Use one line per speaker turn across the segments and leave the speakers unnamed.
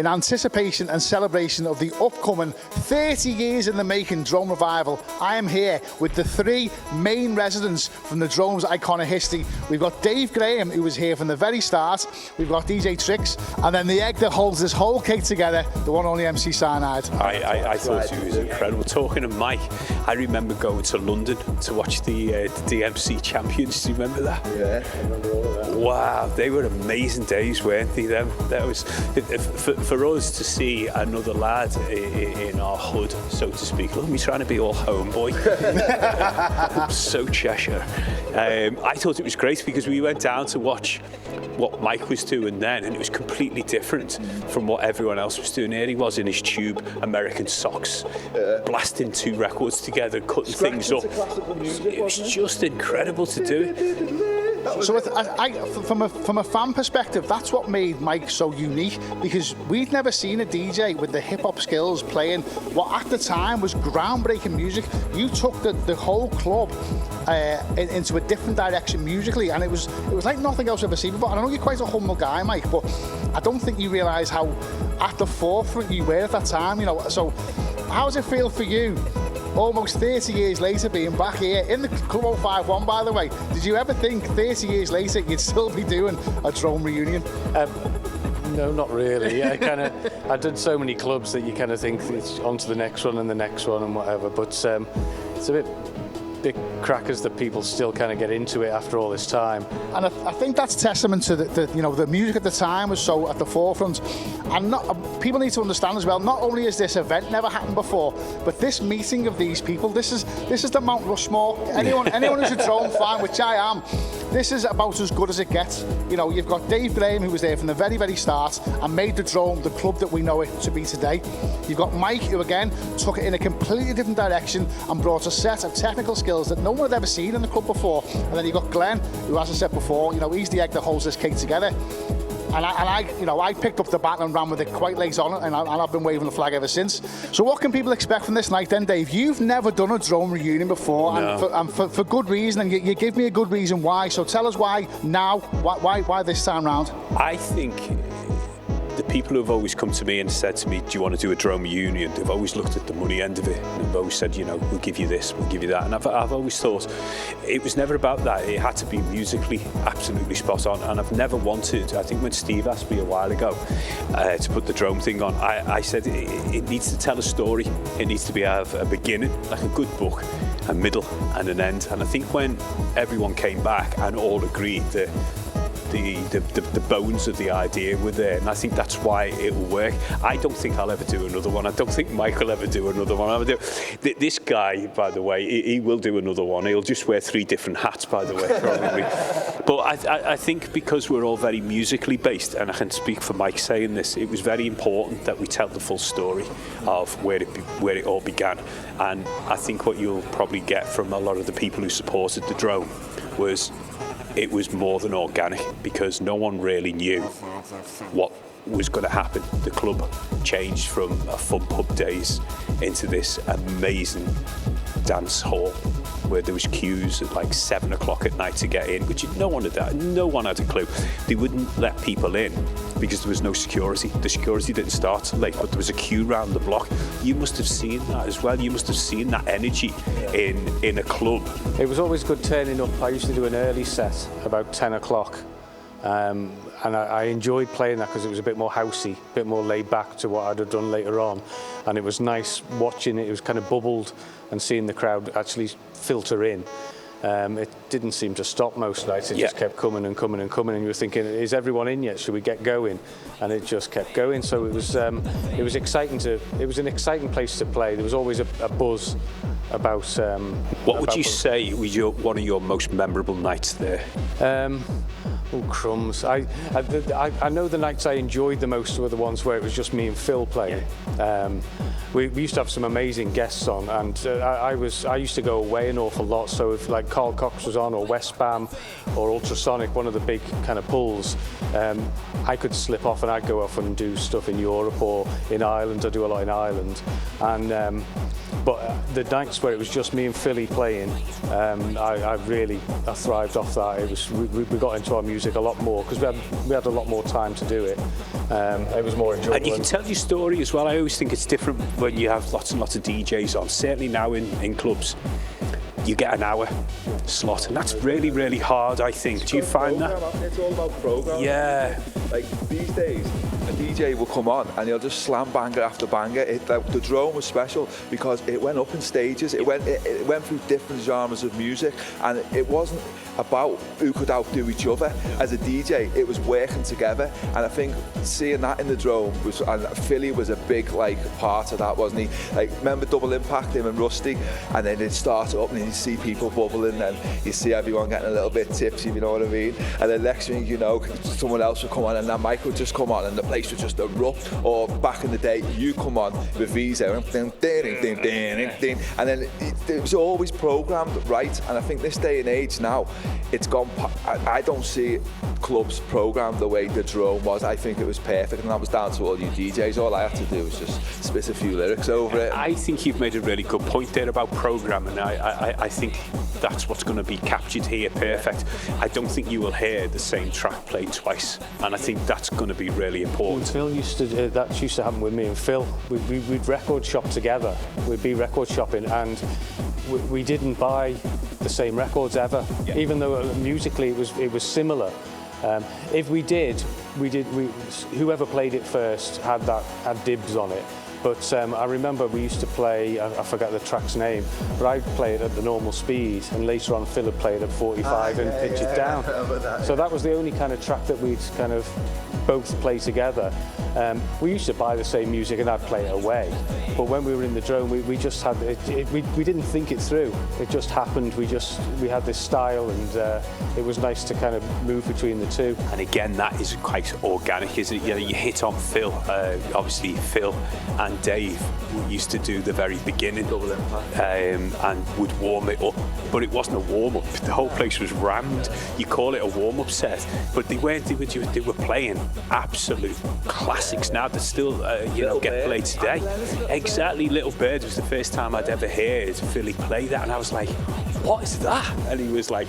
In anticipation and celebration of the upcoming 30 years in the making Drome revival, I am here with the three main residents from the Drome's iconic history. We've got Dave Graham, who was here from the very start. We've got DJ Trix, and then the egg that holds this whole cake together, the one only MC Cyanide.
I thought it was incredible. Talking to Mike, I remember going to London to watch the DMC Champions. Do you remember that?
Yeah, I remember all of that.
Wow, they were amazing days, weren't they? That was for us to see another lad in our hood, so to speak. Look at me trying to be all homeboy. So Cheshire. I thought it was great because we went down to watch what Mike was doing then, and it was completely different from what everyone else was doing. Here he was in his tube American socks, blasting two records together, cutting things up. It was just incredible to do it.
So from a fan perspective, that's what made Mike so unique, because we'd never seen a DJ with the hip-hop skills playing what at the time was groundbreaking music. You took the whole club into a different direction musically, and it was like nothing else I've ever seen before. And I know you're quite a humble guy, Mike, but I don't think you realise how at the forefront you were at that time, you know. So how does it feel for you, almost 30 years later, being back here in the Club 051, by the way? Did you ever think 30 years later you'd still be doing a Drome reunion?
No, not really. I did so many clubs that you kind of think it's on to the next one and the next one and whatever, but it's a bit crackers that people still kind of get into it after all this time.
And I think that's testament to the music at the time was so at the forefront. And people need to understand as well, not only is this event never happened before, but this meeting of these people, this is the Mount Rushmore. Anyone who's a Drome fan, which I am, this is about as good as it gets. You know, you've got Dave Graham, who was there from the very, very start and made the Drome the club that we know it to be today. You've got Mike, who again took it in a completely different direction and brought a set of technical skills that no one had ever seen in the club before. And then you've got Glenn, who, as I said before, you know, he's the egg that holds this cake together. And I picked up the baton and ran with it quite late on, and I've been waving the flag ever since. So what can people expect from this night then, Dave? You've never done a Drome reunion before,
no.
and for good reason, and you give me a good reason why. So tell us why now, why this time round?
I think the people who have always come to me and said to me, do you want to do a Drome reunion? They've always looked at the money end of it, and they've always said, you know, we'll give you this, we'll give you that. And I've always thought it was never about that. It had to be musically absolutely spot on. And I've never wanted, I think when Steve asked me a while ago to put the Drome thing on, I said it needs to tell a story. It needs to be a beginning, like a good book, a middle and an end. And I think when everyone came back and all agreed that the bones of the idea were there, and I think that's why it will work. I don't think I'll ever do another one. I don't think Mike will ever do another one. This guy, by the way, he will do another one. He'll just wear 3 different hats, by the way, probably. But I think because we're all very musically based, and I can speak for Mike saying this, it was very important that we tell the full story of where it all began. And I think what you'll probably get from a lot of the people who supported the Drome was it was more than organic, because no one really knew what was going to happen. The club changed from a fun pub days into this amazing dance hall where there was queues at like 7 o'clock at night to get in, which no one had a clue. They wouldn't let people in because there was no security. The security didn't start late, but there was a queue round the block. You must have seen that as well. You must have seen that energy in a club.
It was always good turning up. I used to do an early set about 10 o'clock. And I enjoyed playing that because it was a bit more housey, a bit more laid back to what I'd have done later on. And it was nice watching it. It was kind of bubbled and seeing the crowd actually filter in. It didn't seem to stop most nights. It just kept coming and coming and coming, and you were thinking, is everyone in yet? Should we get going? And it just kept going. So it was exciting it was an exciting place to play. There was always a buzz about.
What would you say was one of your most memorable nights there?
Oh, crumbs. I know the nights I enjoyed the most were the ones where it was just me and Phil playing. We used to have some amazing guests on, and I used to go away an awful lot. So if like Carl Cox was on, or West Bam, or Ultrasonic, one of the big kind of pulls, I could slip off and I'd go off and do stuff in Europe or in Ireland. I do a lot in Ireland, and But the nights where it was just me and Philly playing, I thrived off that. It was we got into our music a lot more because we had a lot more time to do it. It was more enjoyable.
And you can tell your story as well. I always think it's different when you have lots and lots of DJs on. Certainly now in clubs, you get an hour slot, and that's really, really hard, I think. Do you find that?
It's all about programming.
Yeah.
Like these days, a DJ will come on and he'll just slam banger after banger. The Drome was special because it went up in stages. It went through different genres of music, and it wasn't about who could outdo each other. As a DJ, it was working together, and I think seeing that in the Drome and Philly was a big part of that, wasn't he? Like, remember Double Impact, him and Rusty, and then it started up and you see people bubbling and you see everyone getting a little bit tipsy, if you know what I mean, and then next thing you know, someone else would come on and that mic would just come on and the place would just erupt. Or back in the day, you come on with Visa and then it was always programmed right, and I think this day and age now, it's gone. I don't see clubs programmed the way the Drome was. I think it was perfect, and that was down to all you DJs. All I had to do was just spit a few lyrics over it.
I think you've made a really good point there about programming. I think that's what's going to be captured here perfect. I don't think you will hear the same track played twice, and I think that's going to be really important.
Phil used to that used to happen with me and Phil. We'd record shop together. We'd be record shopping, and we didn't buy the same records ever, even though musically it was similar. If we did, whoever played it first had dibs on it. But I remember we used to play, I forget the track's name, but I'd play it at the normal speed, and later on Phil would play it at 45 and pitch it down. So that was the only kind of track that we'd kind of both play together. We used to buy the same music and I'd play it away. But when we were in the Drome, we just had we didn't think it through. It just happened. We had this style, and it was nice to kind of move between the two.
And again, that is quite organic, isn't it? You know, you hit on Phil. Obviously, Phil and Dave used to do the very beginning, and would warm it up. But it wasn't a warm up. The whole place was rammed. You call it a warm up set, but they weren't. They were playing absolute classics now that still get played today. Exactly. Little Bird was the first time I'd ever heard Philly play that, and I was like, what is that? And he was like,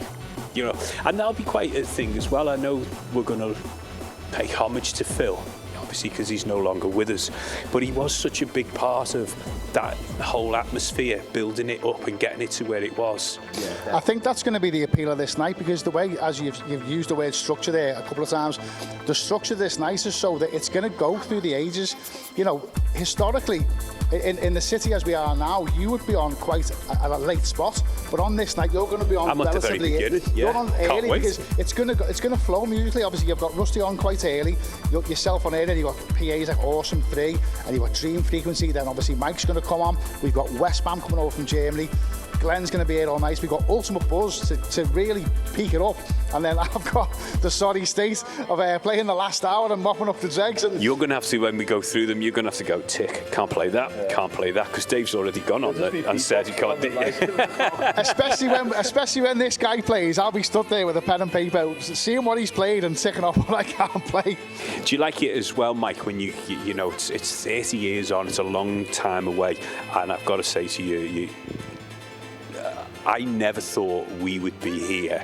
and that'll be quite a thing as well. I know we're going to pay homage to Phil, obviously, because he's no longer with us, but he was such a big part of that whole atmosphere, building it up and getting it to where it was.
I think that's going to be the appeal of this night, because the way, as you've used the word structure there a couple of times, the structure of this night is so that it's going to go through the ages. Historically, in the city as we are now, you would be on quite a late spot, but on this night you're going to be on relatively early. You're on early because it's going to flow musically. Obviously, you've got Rusty on quite early. You've got yourself on early. You've got PAs like Awesome 3, and you've got Dream Frequency. Then obviously Mike's going to come on. We've got Westbam coming over from Germany. Glenn's going to be here all night. We've got Ultimate Buzz to really peak it up. And then I've got the sorry state of playing the last hour and mopping up the dregs. And
you're going to have to, when we go through them, you're going to have to go tick. Can't play that. Can't play that, because Dave's already gone on there and said he can't.
especially when this guy plays, I'll be stood there with a pen and paper, seeing what he's played and ticking off what I can't play.
Do you like it as well, Mike? When you know it's 30 years on, it's a long time away, and I've got to say to you. I never thought we would be here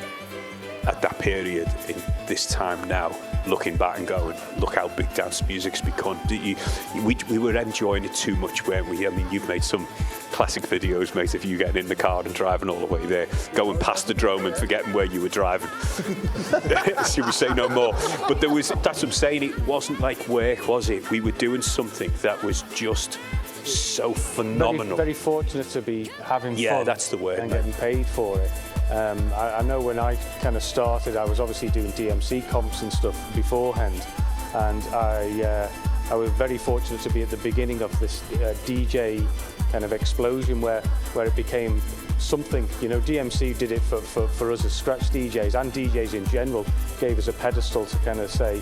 at that period in this time now, looking back and going, look how big dance music's become. We were enjoying it too much, weren't we? I mean, you've made some classic videos, mate, of you getting in the car and driving all the way there, going past the Drome and forgetting where you were driving. Should we say no more? But that's what I'm saying, it wasn't like work, was it? We were doing something that was just so phenomenal.
Very fortunate to be having fun.
Yeah, that's the word.
And getting paid for it. I know when I kind of started, I was obviously doing DMC comps and stuff beforehand, and I was very fortunate to be at the beginning of this DJ kind of explosion where it became something. DMC did it for us as scratch DJs, and DJs in general gave us a pedestal to kind of say,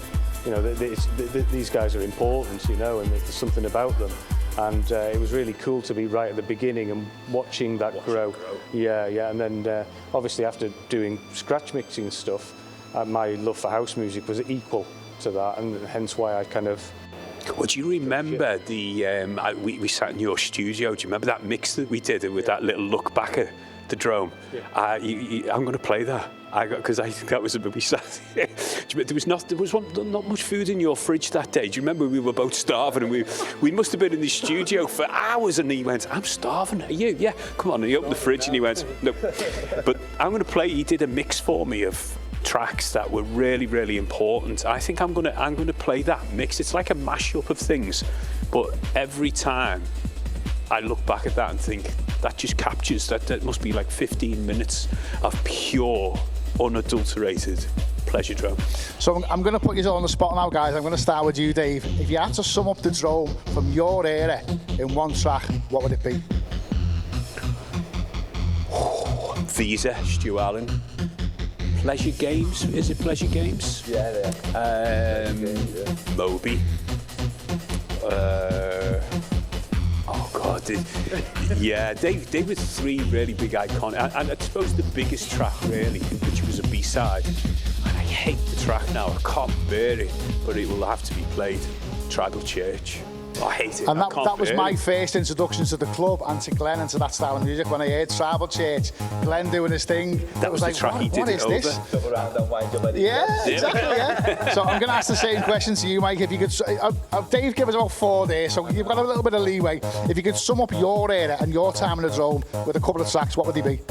these guys are important, and there's something about them. And it was really cool to be right at the beginning and watching that grow. Yeah, and then obviously after doing scratch mixing stuff, my love for house music was equal to that, and hence why I kind of
Would you remember we sat in your studio? Do you remember that mix that we did with that little look back at the Drome? Yeah. I'm going to play that. Because I think that was a bit sad. There was not much food in your fridge that day. Do you remember we were both starving and we must have been in the studio for hours and he went, I'm starving. Are you? Yeah, come on. And he opened the fridge and he went, no. But I'm going to play, he did a mix for me of tracks that were really, really important. I think I'm going to play that mix. It's like a mashup of things. But every time I look back at that and think, that just captures, that must be like 15 minutes of pure, unadulterated pleasure Drome.
So I'm going to put you all on the spot now, guys. I'm going to start with you, Dave. If you had to sum up the Drome from your era in one track, what would it be?
Visa, Stu Allen. Pleasure Games, is it Pleasure Games?
Yeah.
Moby. Oh God, yeah, they were three really big iconic, and I suppose the biggest track really, which was a B-side, and I hate the track now, I can't bear it, but it will have to be played, Tribal Church. I hate it.
And that was my first introduction to the club and to Glenn and to that style of music. When I heard Tribal Church, Glenn doing his thing,
that was like, the track he did
what is this?
Jump around and wind your body.
Yeah, exactly, yeah. So I'm going to ask the same question to you, Mike. If you could, Dave gave us about 4 there, so you've got a little bit of leeway. If you could sum up your era and your time in the Drome with a couple of tracks, what would they be?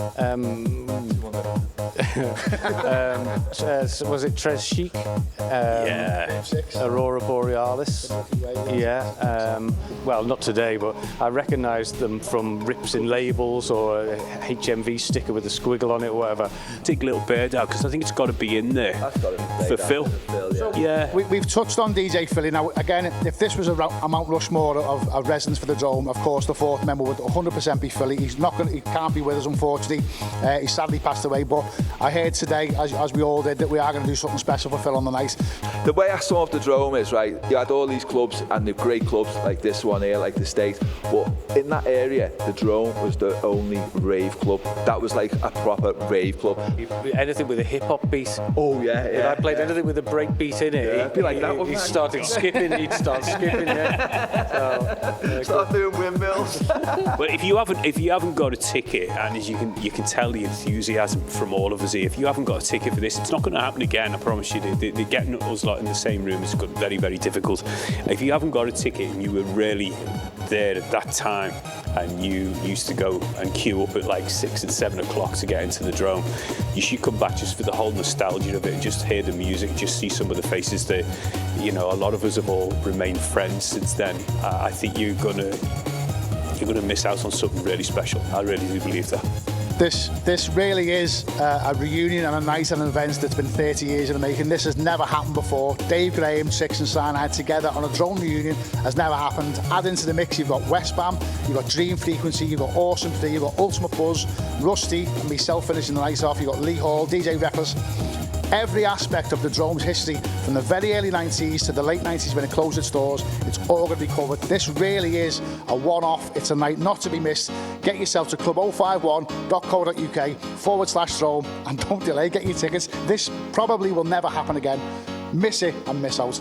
Was it Tres Chic?
Yeah.
Aurora Borealis. Yeah. Well, not today, but I recognised them from rips in labels or a HMV sticker with a squiggle on it or whatever.
Take Little Bird out because I think it's got to be in there.
That's got to be
for Phil. Yeah.
We've touched on DJ Philly. Now, again, if this was a Mount Rushmore of residents for the Drome, of course, the fourth member would 100% be Philly. He can't be with us, unfortunately. He sadly passed away, but I heard today, as we all did, that we are going to do something special for Phil on the night.
The way I sum up the Drome is, right, you had all these clubs and the great clubs like this one here, like the State, but in that area, the Drome was the only rave club. That was like a proper rave club.
Anything with a hip-hop beat.
Oh, yeah.
If I played anything with a break beat in it,
it'd be like that one.
He'd start skipping, yeah. So,
start doing windmills.
But if you haven't got a ticket, and as you can tell the enthusiasm from all of us here, if you haven't got a ticket for this, it's not going to happen again, I promise you. They're getting us lot in the same room is very, very difficult. If you haven't got a ticket and you were really there at that time and you used to go and queue up at like 6 and 7 o'clock to get into the Drome, you should come back just for the whole nostalgia of it and just hear the music, just see some of the faces that, you know, a lot of us have all remained friends since then. I think you're gonna miss out on something really special. I really do believe that.
This really is a reunion and a night and an event that's been 30 years in the making. This has never happened before. Dave Graham, Trix and Cyanide together on a Drome reunion has never happened. Add into the mix, you've got West Bam, you've got Dream Frequency, you've got Awesome 3, you've got Ultimate Buzz, Rusty, and myself finishing the night off. You've got Lee Hall, DJ Reckless. Every aspect of the Drome's history, from the very early 90s to the late 90s when it closed its doors, it's all going to be covered. This really is a one-off. It's a night not to be missed. Get yourself to club051.co.uk/Drome and don't delay, get your tickets. This probably will never happen again. Miss it and miss out.